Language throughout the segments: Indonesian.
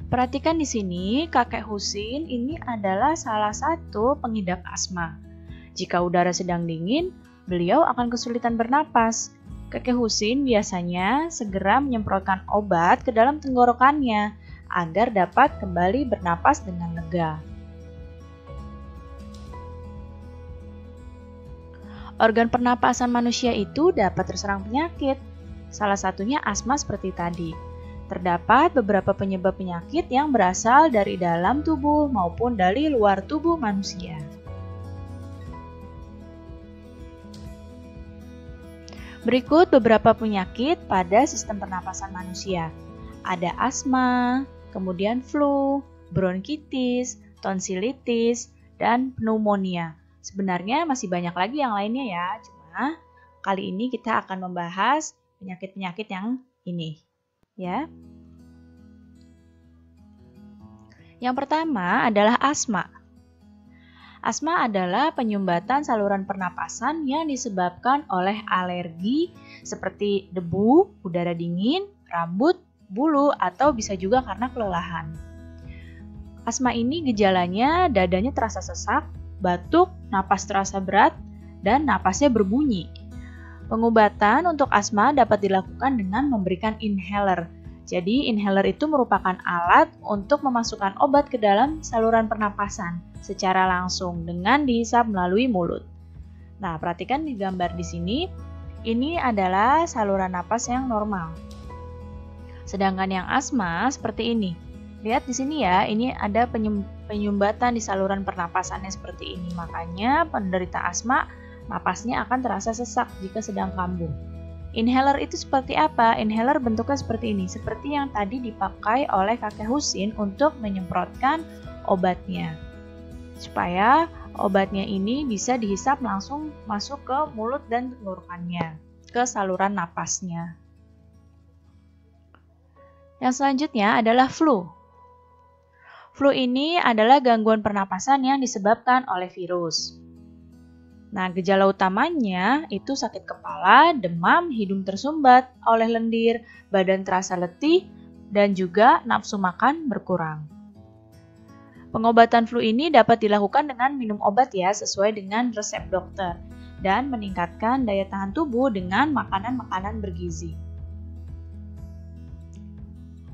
Perhatikan di sini, kakek Husin ini adalah salah satu pengidap asma. Jika udara sedang dingin, beliau akan kesulitan bernapas. Kakek Husin biasanya segera menyemprotkan obat ke dalam tenggorokannya agar dapat kembali bernapas dengan lega. Organ pernapasan manusia itu dapat terserang penyakit. Salah satunya asma seperti tadi. Terdapat beberapa penyebab penyakit yang berasal dari dalam tubuh maupun dari luar tubuh manusia. Berikut beberapa penyakit pada sistem pernapasan manusia. Ada asma, kemudian flu, bronkitis, tonsilitis, dan pneumonia. Sebenarnya masih banyak lagi yang lainnya ya, cuma kali ini kita akan membahas penyakit-penyakit yang ini, ya. Yang pertama adalah asma. Asma adalah penyumbatan saluran pernapasan yang disebabkan oleh alergi seperti debu, udara dingin, rambut, bulu, atau bisa juga karena kelelahan. Asma ini gejalanya dadanya terasa sesak, batuk, napas terasa berat, dan napasnya berbunyi. Pengobatan untuk asma dapat dilakukan dengan memberikan inhaler. Jadi, inhaler itu merupakan alat untuk memasukkan obat ke dalam saluran pernapasan secara langsung dengan dihisap melalui mulut. Nah, perhatikan di gambar di sini, ini adalah saluran napas yang normal. Sedangkan yang asma seperti ini. Lihat di sini ya, ini ada penyumbatan di saluran pernapasannya seperti ini. Makanya penderita asma napasnya akan terasa sesak jika sedang kambuh. Inhaler itu seperti apa? Inhaler bentuknya seperti ini, seperti yang tadi dipakai oleh kakek Husin untuk menyemprotkan obatnya. Supaya obatnya ini bisa dihisap langsung masuk ke mulut dan tenggorokannya, ke saluran napasnya. Yang selanjutnya adalah flu. Flu ini adalah gangguan pernapasan yang disebabkan oleh virus. Nah, gejala utamanya itu sakit kepala, demam, hidung tersumbat oleh lendir, badan terasa letih, dan juga nafsu makan berkurang. Pengobatan flu ini dapat dilakukan dengan minum obat ya, sesuai dengan resep dokter, dan meningkatkan daya tahan tubuh dengan makanan-makanan bergizi.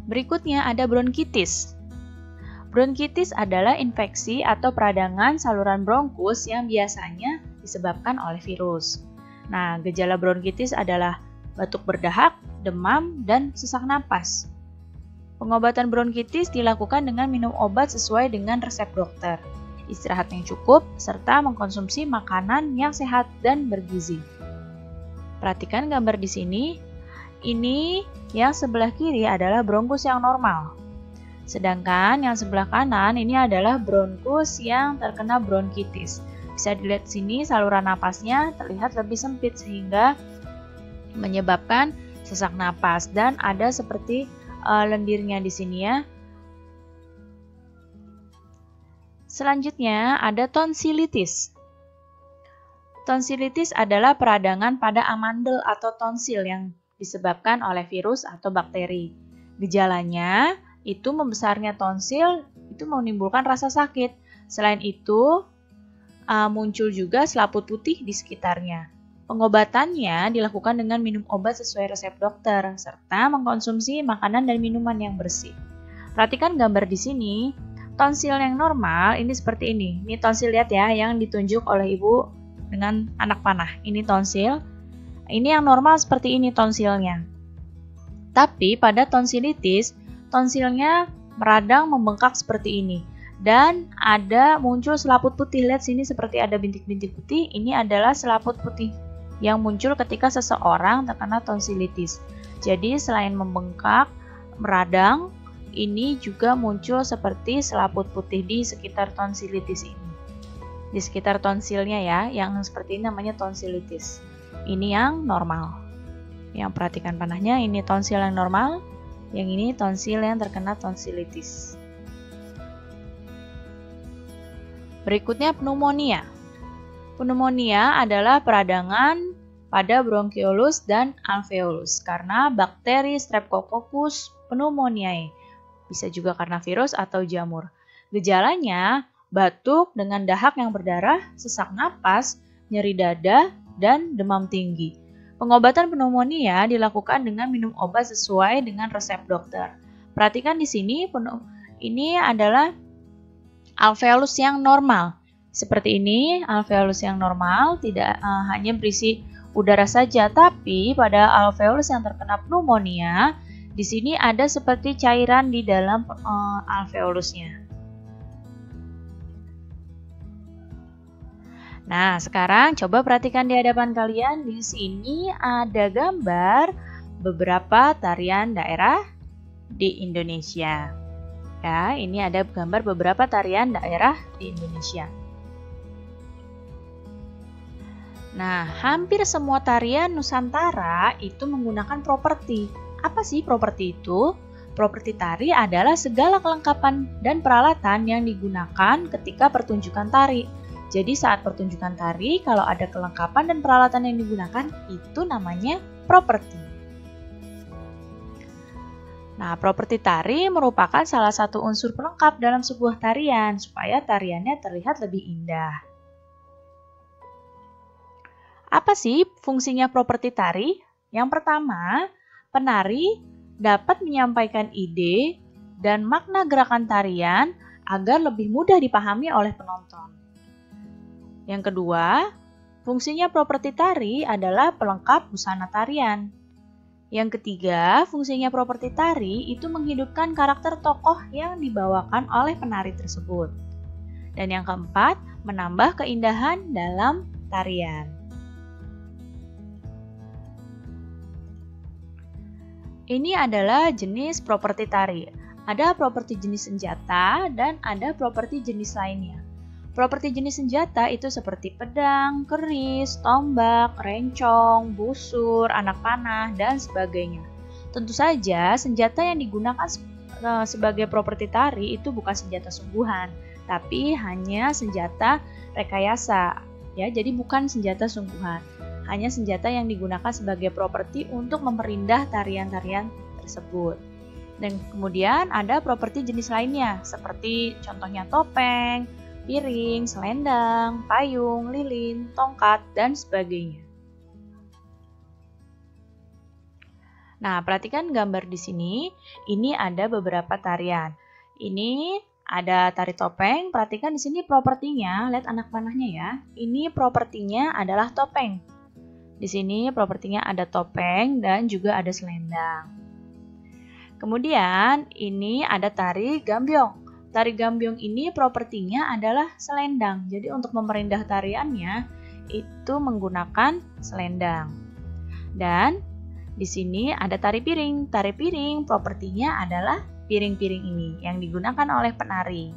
Berikutnya ada bronkitis. Bronkitis adalah infeksi atau peradangan saluran bronkus yang biasanya disebabkan oleh virus. Nah, gejala bronkitis adalah batuk berdahak, demam, dan sesak napas. Pengobatan bronkitis dilakukan dengan minum obat sesuai dengan resep dokter, istirahat yang cukup, serta mengkonsumsi makanan yang sehat dan bergizi. Perhatikan gambar di sini. Ini yang sebelah kiri adalah bronkus yang normal. Sedangkan yang sebelah kanan ini adalah bronkus yang terkena bronkitis. Bisa dilihat sini saluran napasnya terlihat lebih sempit sehingga menyebabkan sesak napas dan ada seperti lendirnya di sini ya. Selanjutnya ada tonsilitis. Tonsilitis adalah peradangan pada amandel atau tonsil yang disebabkan oleh virus atau bakteri. Gejalanya itu membesarnya tonsil itu menimbulkan rasa sakit. Selain itu, muncul juga selaput putih di sekitarnya. Pengobatannya dilakukan dengan minum obat sesuai resep dokter, serta mengkonsumsi makanan dan minuman yang bersih. Perhatikan gambar di sini, tonsil yang normal ini seperti ini. Ini tonsil, lihat ya, yang ditunjuk oleh ibu dengan anak panah. Ini tonsil. Ini yang normal seperti ini tonsilnya. Tapi pada tonsilitis, tonsilnya meradang membengkak seperti ini. Dan ada muncul selaput putih. Lihat sini seperti ada bintik-bintik putih. Ini adalah selaput putih yang muncul ketika seseorang terkena tonsilitis. Jadi selain membengkak, meradang, ini juga muncul seperti selaput putih di sekitar tonsilitis ini. Di sekitar tonsilnya ya, yang seperti ini namanya tonsilitis. Ini yang normal. Yang perhatikan panahnya, ini tonsil yang normal. Yang ini tonsil yang terkena tonsilitis. Berikutnya pneumonia. Pneumonia adalah peradangan pada bronkiolus dan alveolus karena bakteri Streptococcus pneumoniae. bisa juga karena virus atau jamur. Gejalanya batuk dengan dahak yang berdarah, sesak napas, nyeri dada, dan demam tinggi. Pengobatan pneumonia dilakukan dengan minum obat sesuai dengan resep dokter. Perhatikan di sini, ini adalah alveolus yang normal. Seperti ini, alveolus yang normal tidak hanya berisi udara saja, tapi pada alveolus yang terkena pneumonia, di sini ada seperti cairan di dalam alveolusnya. Nah, sekarang coba perhatikan di hadapan kalian. Di sini ada gambar beberapa tarian daerah di Indonesia. Ya, ini ada gambar beberapa tarian daerah di Indonesia. Nah, hampir semua tarian Nusantara itu menggunakan properti. Apa sih properti itu? Properti tari adalah segala kelengkapan dan peralatan yang digunakan ketika pertunjukan tari. Jadi saat pertunjukan tari, kalau ada kelengkapan dan peralatan yang digunakan, itu namanya properti. Nah, properti tari merupakan salah satu unsur pelengkap dalam sebuah tarian, supaya tariannya terlihat lebih indah. Apa sih fungsinya properti tari? Yang pertama, penari dapat menyampaikan ide dan makna gerakan tarian agar lebih mudah dipahami oleh penonton. Yang kedua, fungsinya properti tari adalah pelengkap busana tarian. Yang ketiga, fungsinya properti tari itu menghidupkan karakter tokoh yang dibawakan oleh penari tersebut. Dan yang keempat, menambah keindahan dalam tarian. Ini adalah jenis properti tari. Ada properti jenis senjata dan ada properti jenis lainnya. Properti jenis senjata itu seperti pedang, keris, tombak, rencong, busur, anak panah, dan sebagainya. Tentu saja senjata yang digunakan sebagai properti tari itu bukan senjata sungguhan, tapi hanya senjata rekayasa. Ya, jadi bukan senjata sungguhan. Hanya senjata yang digunakan sebagai properti untuk memperindah tarian-tarian tersebut. Dan kemudian ada properti jenis lainnya, seperti contohnya topeng, piring, selendang, payung, lilin, tongkat, dan sebagainya. Nah, perhatikan gambar di sini. Ini ada beberapa tarian. Ini ada tari topeng. Perhatikan di sini propertinya, lihat anak panahnya ya. Ini propertinya adalah topeng. Di sini propertinya ada topeng dan juga ada selendang. Kemudian ini ada tari gambyong. Tari gambyong ini propertinya adalah selendang. Jadi untuk memperindah tariannya itu menggunakan selendang. Dan di sini ada tari piring. Tari piring propertinya adalah piring-piring ini yang digunakan oleh penari.